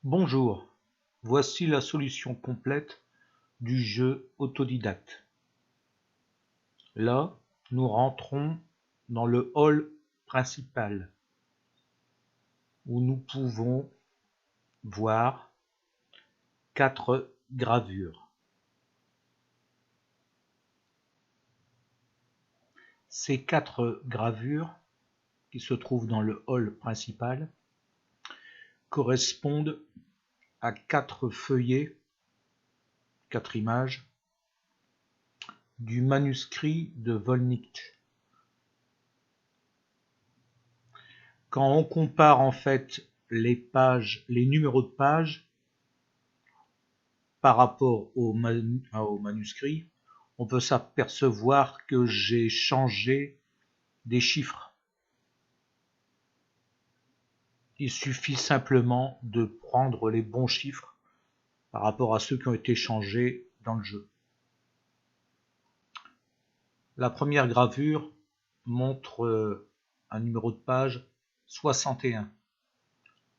Bonjour, voici la solution complète du jeu autodidacte. Là, nous rentrons dans le hall principal où nous pouvons voir 4 gravures. Ces 4 gravures qui se trouvent dans le hall principal correspondent à 4 feuillets, 4 images du manuscrit de Voynich. Quand on compare en fait les pages, les numéros de pages par rapport au manuscrit, on peut s'apercevoir que j'ai changé des chiffres. Il suffit simplement de prendre les bons chiffres par rapport à ceux qui ont été changés dans le jeu. La première gravure montre un numéro de page 61.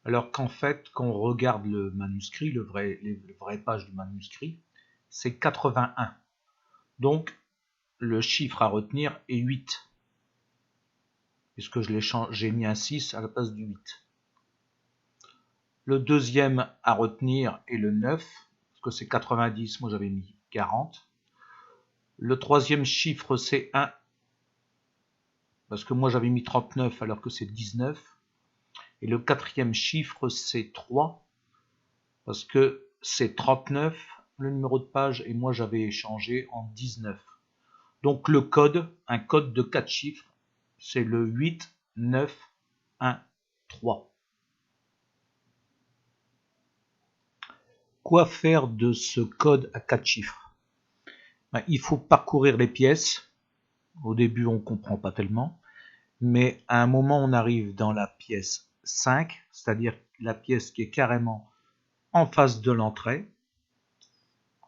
Alors qu'en fait, quand on regarde le manuscrit, les vraies pages du manuscrit, c'est 81. Donc, le chiffre à retenir est 8. Puisque j'ai mis un 6 à la place du 8. Le deuxième à retenir est le 9, parce que c'est 90, moi j'avais mis 40. Le troisième chiffre c'est 1, parce que moi j'avais mis 39 alors que c'est 19. Et le quatrième chiffre c'est 3, parce que c'est 39 le numéro de page, et moi j'avais changé en 19. Donc le code, un code de 4 chiffres, c'est le 8, 9, 1, 3. Quoi faire de ce code à 4 chiffres? Il faut parcourir les pièces. Au début, on ne comprend pas tellement. Mais à un moment, on arrive dans la pièce 5, c'est-à-dire la pièce qui est carrément en face de l'entrée.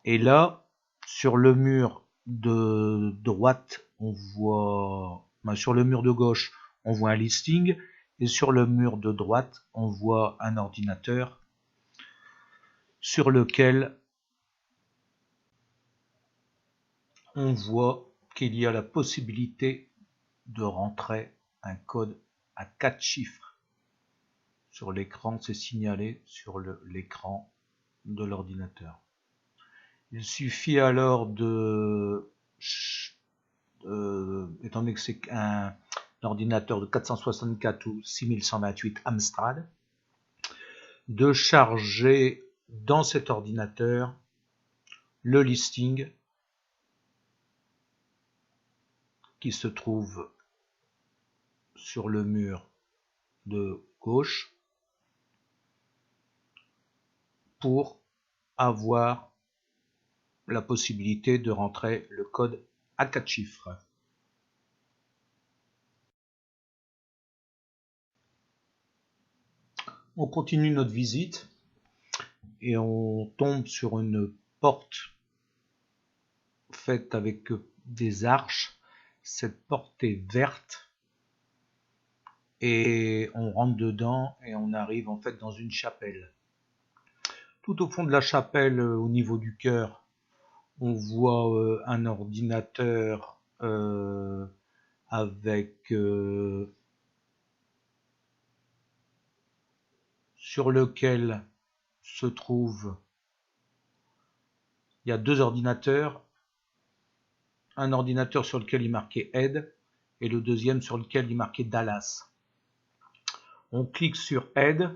Et là, sur le mur de droite, on voit... sur le mur de gauche, on voit un listing. Et sur le mur de droite, on voit un ordinateur sur lequel on voit qu'il y a la possibilité de rentrer un code à 4 chiffres. Sur l'écran, c'est signalé sur l'écran de l'ordinateur. Il suffit alors étant donné que c'est un ordinateur de 464 ou 6128 Amstrad, de charger dans cet ordinateur le listing qui se trouve sur le mur de gauche pour avoir la possibilité de rentrer le code à 4 chiffres. On continue notre visite et on tombe sur une porte faite avec des arches. Cette porte est verte et on rentre dedans et on arrive en fait dans une chapelle. Tout au fond de la chapelle, au niveau du chœur, on voit un ordinateur avec sur lequel se trouve, il y a 2 ordinateurs, un ordinateur sur lequel il marquait Ed et le deuxième sur lequel il marquait Dallas. On clique sur Ed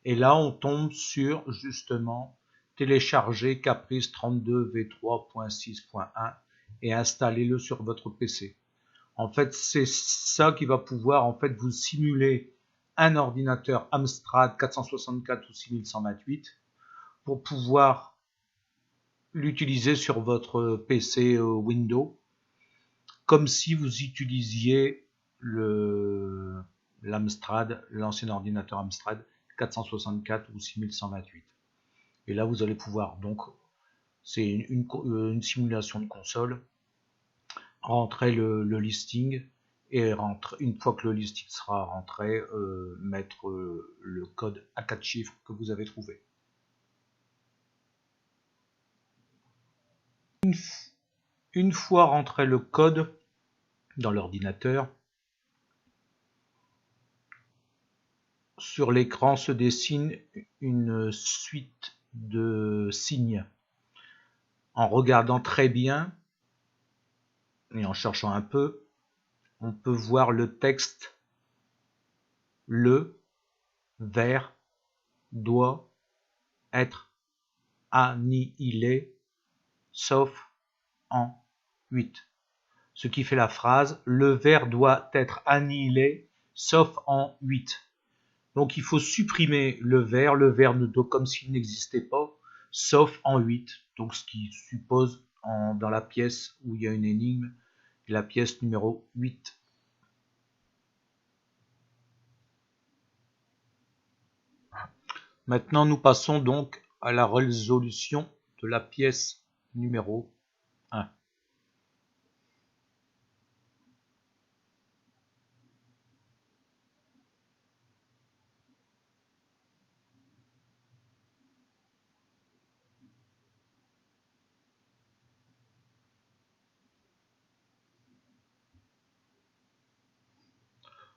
et là on tombe sur justement télécharger Caprice 32 v3.6.1 et installez-le sur votre PC. En fait, c'est ça qui va pouvoir en fait vous simuler un ordinateur Amstrad 464 ou 6128 pour pouvoir l'utiliser sur votre PC Windows comme si vous utilisiez l'Amstrad, l'ancien ordinateur Amstrad 464 ou 6128. Et là, vous allez pouvoir, donc, c'est une simulation de console, rentrer le listing et une fois que le listing sera rentré, mettre le code à 4 chiffres que vous avez trouvé. Une fois rentré le code dans l'ordinateur, sur l'écran se dessine une suite de signes. En regardant très bien et en cherchant un peu, on peut voir le texte « Le ver doit être annihilé sauf en 8. » Ce qui fait la phrase « Le ver doit être annihilé sauf en 8. » Donc il faut supprimer le ver comme s'il n'existait pas, sauf en 8. Donc ce qui suppose dans la pièce où il y a une énigme, la pièce numéro 8. Maintenant nous passons donc à la résolution de la pièce numéro 1.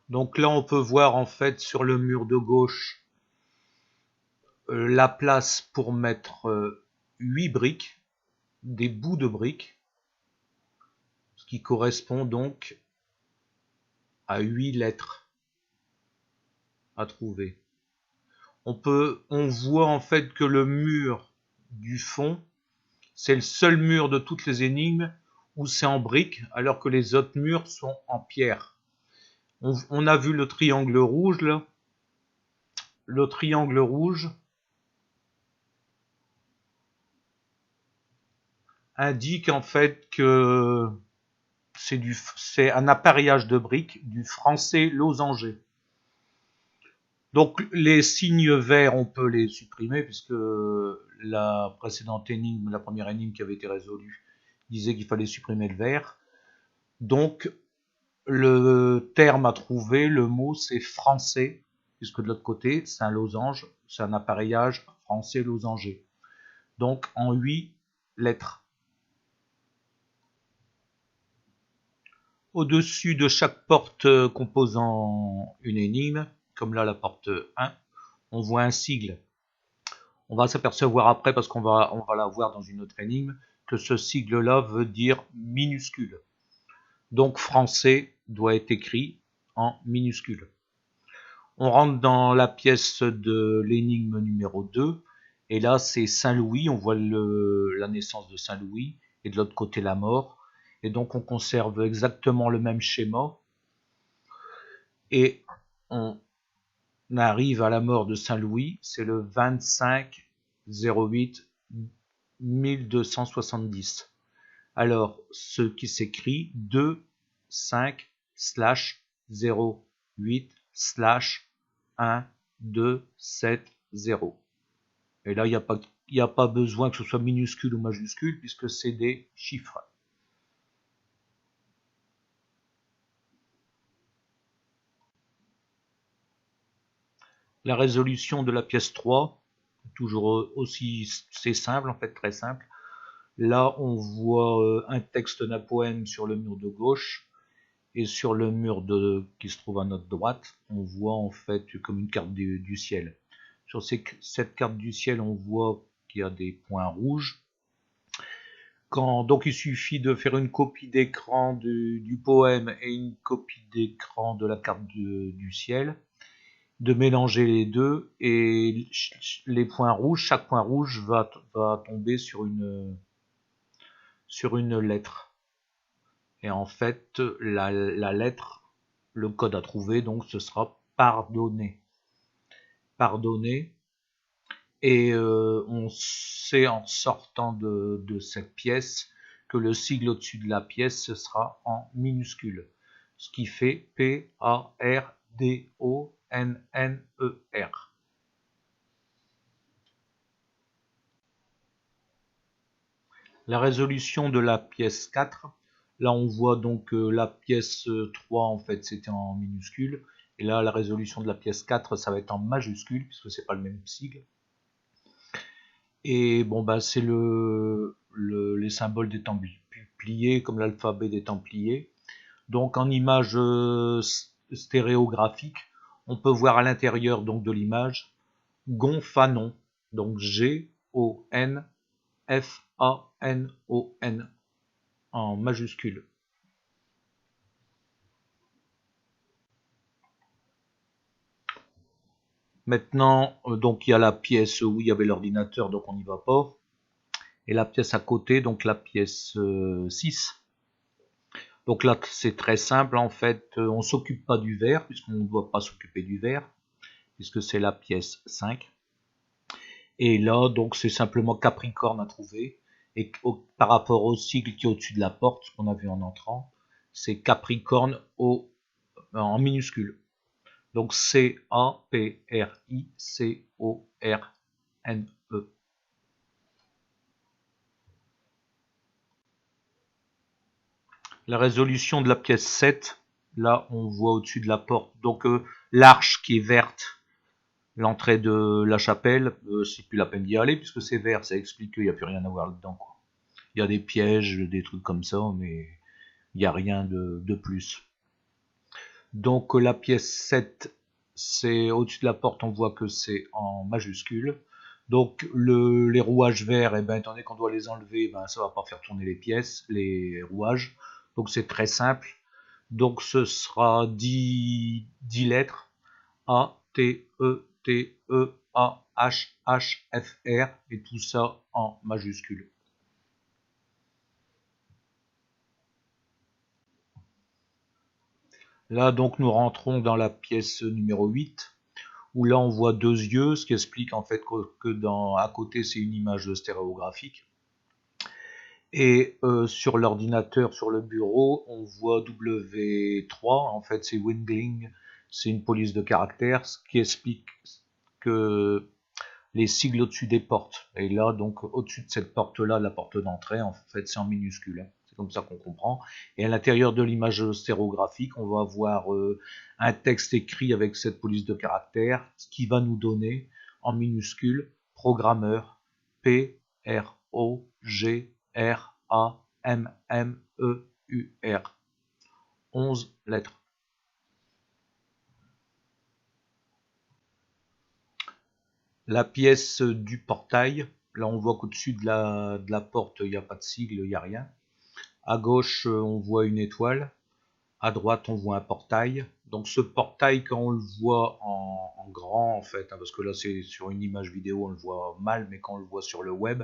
Donc là, on peut voir en fait sur le mur de gauche la place pour mettre 8 briques, des bouts de briques, ce qui correspond donc à 8 lettres à trouver. On voit en fait que le mur du fond, c'est le seul mur de toutes les énigmes où c'est en briques, alors que les autres murs sont en pierre. On a vu le triangle rouge là. Le triangle rouge indique en fait que c'est un appareillage de briques du français losanger. Donc les signes verts, on peut les supprimer puisque la précédente énigme, la première énigme qui avait été résolue, disait qu'il fallait supprimer le vert. Donc le terme à trouver, le mot, c'est français, puisque de l'autre côté, c'est un losange, c'est un appareillage français losanger. Donc en 8 lettres. Au-dessus de chaque porte composant une énigme, comme là la porte 1, on voit un sigle. On va s'apercevoir après, parce qu'on va la voir dans une autre énigme, que ce sigle-là veut dire minuscule. Donc français doit être écrit en minuscule. On rentre dans la pièce de l'énigme numéro 2, et là c'est Saint-Louis, on voit la naissance de Saint-Louis, et de l'autre côté la mort, et donc on conserve exactement le même schéma, et on arrive à la mort de Saint-Louis, c'est le 25/08/1270. Alors, ce qui s'écrit 25/08/1270. Et là, il n'y a pas besoin que ce soit minuscule ou majuscule, puisque c'est des chiffres. La résolution de la pièce 3, toujours aussi, c'est simple, en fait, très simple. Là, on voit un texte d'un poème sur le mur de gauche, et sur le mur qui se trouve à notre droite, on voit en fait comme une carte du ciel. Sur cette carte du ciel, on voit qu'il y a des points rouges. Donc il suffit de faire une copie d'écran du poème et une copie d'écran de la carte du ciel, de mélanger les deux, et les points rouges, chaque point rouge va tomber sur une lettre. Et en fait, la lettre, le code à trouver, donc ce sera pardonner. Pardonner. Et on sait en sortant de cette pièce que le sigle au-dessus de la pièce, ce sera en minuscule. Ce qui fait P-A-R-D-O-N-N-E-R. La résolution de la pièce 4. Là, on voit donc la pièce 3, en fait, c'était en minuscule. Et là, la résolution de la pièce 4, ça va être en majuscule, puisque c'est pas le même sigle. Et bon, bah, c'est les symboles des Templiers, comme l'alphabet des Templiers. Donc, en image stéréographique, on peut voir à l'intérieur donc de l'image Gonfanon, donc G-O-N-F-A-N-O-N en majuscule. Maintenant, donc il y a la pièce où il y avait l'ordinateur, donc on n'y va pas. Et la pièce à côté, donc la pièce 6. Donc là, c'est très simple, en fait, on ne s'occupe pas du verre, puisqu'on ne doit pas s'occuper du verre, puisque c'est la pièce 5. Et là, donc, c'est simplement Capricorne à trouver. Et par rapport au sigle qui est au-dessus de la porte, ce qu'on a vu en entrant, c'est Capricorne en minuscule. Donc C-A-P-R-I-C-O-R-N-E. La résolution de la pièce 7, là, on voit au-dessus de la porte. Donc l'arche qui est verte, l'entrée de la chapelle, c'est plus la peine d'y aller, puisque c'est vert, ça explique qu'il n'y a plus rien à voir là-dedans. Il y a des pièges, des trucs comme ça, mais il n'y a rien de plus. Donc la pièce 7, c'est au-dessus de la porte, on voit que c'est en majuscule. Donc les rouages verts, étant donné qu'on doit les enlever, ça va pas faire tourner les pièces, les rouages. Donc c'est très simple. Donc ce sera 10 lettres A, T, E, T, E, A, H, H, F, R, et tout ça en majuscule. Là donc nous rentrons dans la pièce numéro 8. Où là on voit deux yeux, ce qui explique en fait que à côté c'est une image stéréographique. Et sur l'ordinateur, sur le bureau, on voit W3, en fait c'est Wingling, c'est une police de caractère, ce qui explique que les sigles au-dessus des portes. Et là, donc au-dessus de cette porte-là, la porte d'entrée, en fait c'est en minuscule. C'est comme ça qu'on comprend. Et à l'intérieur de l'image stéréographique, on va avoir un texte écrit avec cette police de caractère, ce qui va nous donner en minuscule programmeur P-R-O-G-R-A-M-M-E-U-R. 11 lettres. La pièce du portail, là on voit qu'au-dessus de la porte, il n'y a pas de sigle, il n'y a rien. À gauche, on voit une étoile. À droite, on voit un portail. Donc ce portail, quand on le voit en grand, en fait, parce que là c'est sur une image vidéo, on le voit mal, mais quand on le voit sur le web,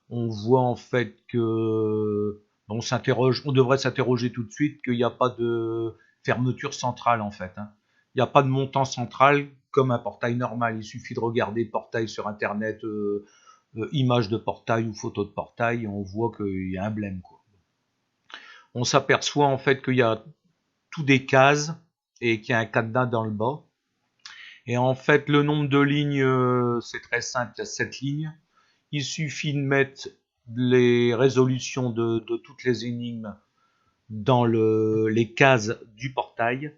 on voit en fait que on devrait s'interroger tout de suite qu'il n'y a pas de fermeture centrale en fait. Il n'y a pas de montant central comme un portail normal. Il suffit de regarder portail sur internet, image de portail ou photo de portail, et on voit qu'il y a un blême, quoi. On s'aperçoit en fait qu'il y a tout des cases et qu'il y a un cadenas dans le bas. Et en fait, le nombre de lignes, c'est très simple, il y a 7 lignes. Il suffit de mettre les résolutions de toutes les énigmes dans les cases du portail.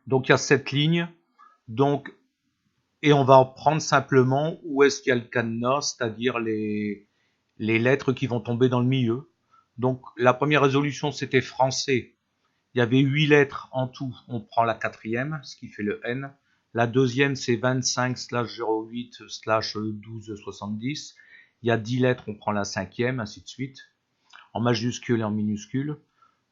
Donc il y a 7 lignes. Donc, et on va prendre simplement où est-ce qu'il y a le cadenas, c'est-à-dire les lettres qui vont tomber dans le milieu. Donc la première résolution c'était français. Il y avait 8 lettres en tout, on prend la quatrième, ce qui fait le N. La deuxième, c'est 25/08/1270. Il y a 10 lettres, on prend la cinquième, ainsi de suite, en majuscule et en minuscule.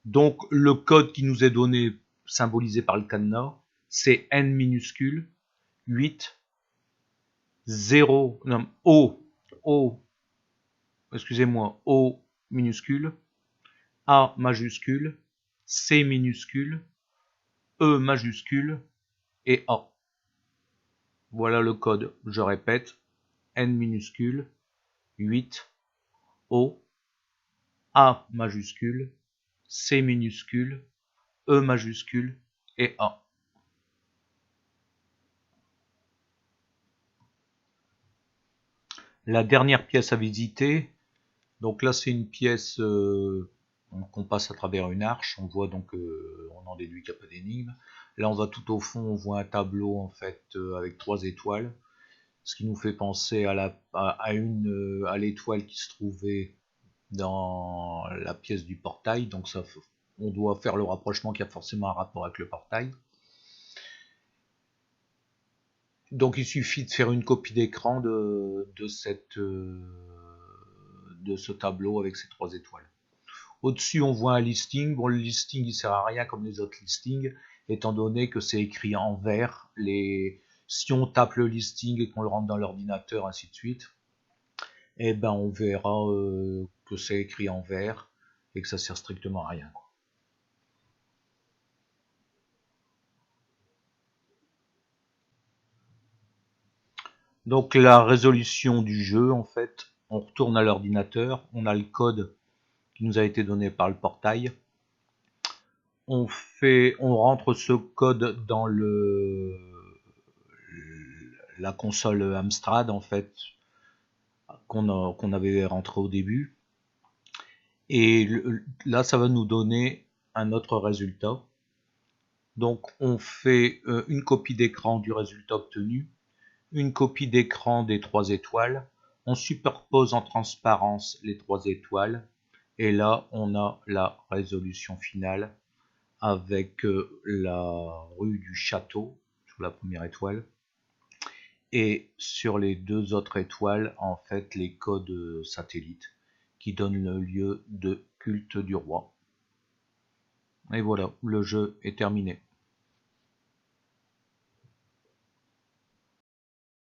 Donc, le code qui nous est donné, symbolisé par le cadenas, c'est N minuscule, 8, 0, non, O minuscule, A majuscule, C minuscule, E majuscule et A. Voilà le code, je répète, N minuscule, 8, O, A majuscule, C minuscule, E majuscule et A. La dernière pièce à visiter, Donc là c'est une pièce qu'on passe à travers une arche, on voit donc, on en déduit qu'il n'y a pas d'énigme. Là on va tout au fond, on voit un tableau en fait avec 3 étoiles, ce qui nous fait penser à l'étoile qui se trouvait dans la pièce du portail, donc ça, on doit faire le rapprochement qu'il y a forcément un rapport avec le portail. Donc il suffit de faire une copie d'écran de ce tableau avec ces 3 étoiles. Au-dessus, on voit un listing. Bon, le listing, il sert à rien comme les autres listings, étant donné que c'est écrit en vert. Si on tape le listing et qu'on le rentre dans l'ordinateur, ainsi de suite, eh ben, on verra que c'est écrit en vert et que ça sert strictement à rien, quoi. Donc la résolution du jeu, en fait, on retourne à l'ordinateur, on a le code qui nous a été donné par le portail. On rentre ce code dans la console Amstrad, en fait, qu'on avait rentré au début. Et là, ça va nous donner un autre résultat. Donc, on fait une copie d'écran du résultat obtenu, une copie d'écran des 3 étoiles. On superpose en transparence les 3 étoiles. Et là, on a la résolution finale avec la rue du Château sur la première étoile. Et sur les 2 autres étoiles, en fait, les codes satellites qui donnent le lieu de culte du roi. Et voilà, le jeu est terminé.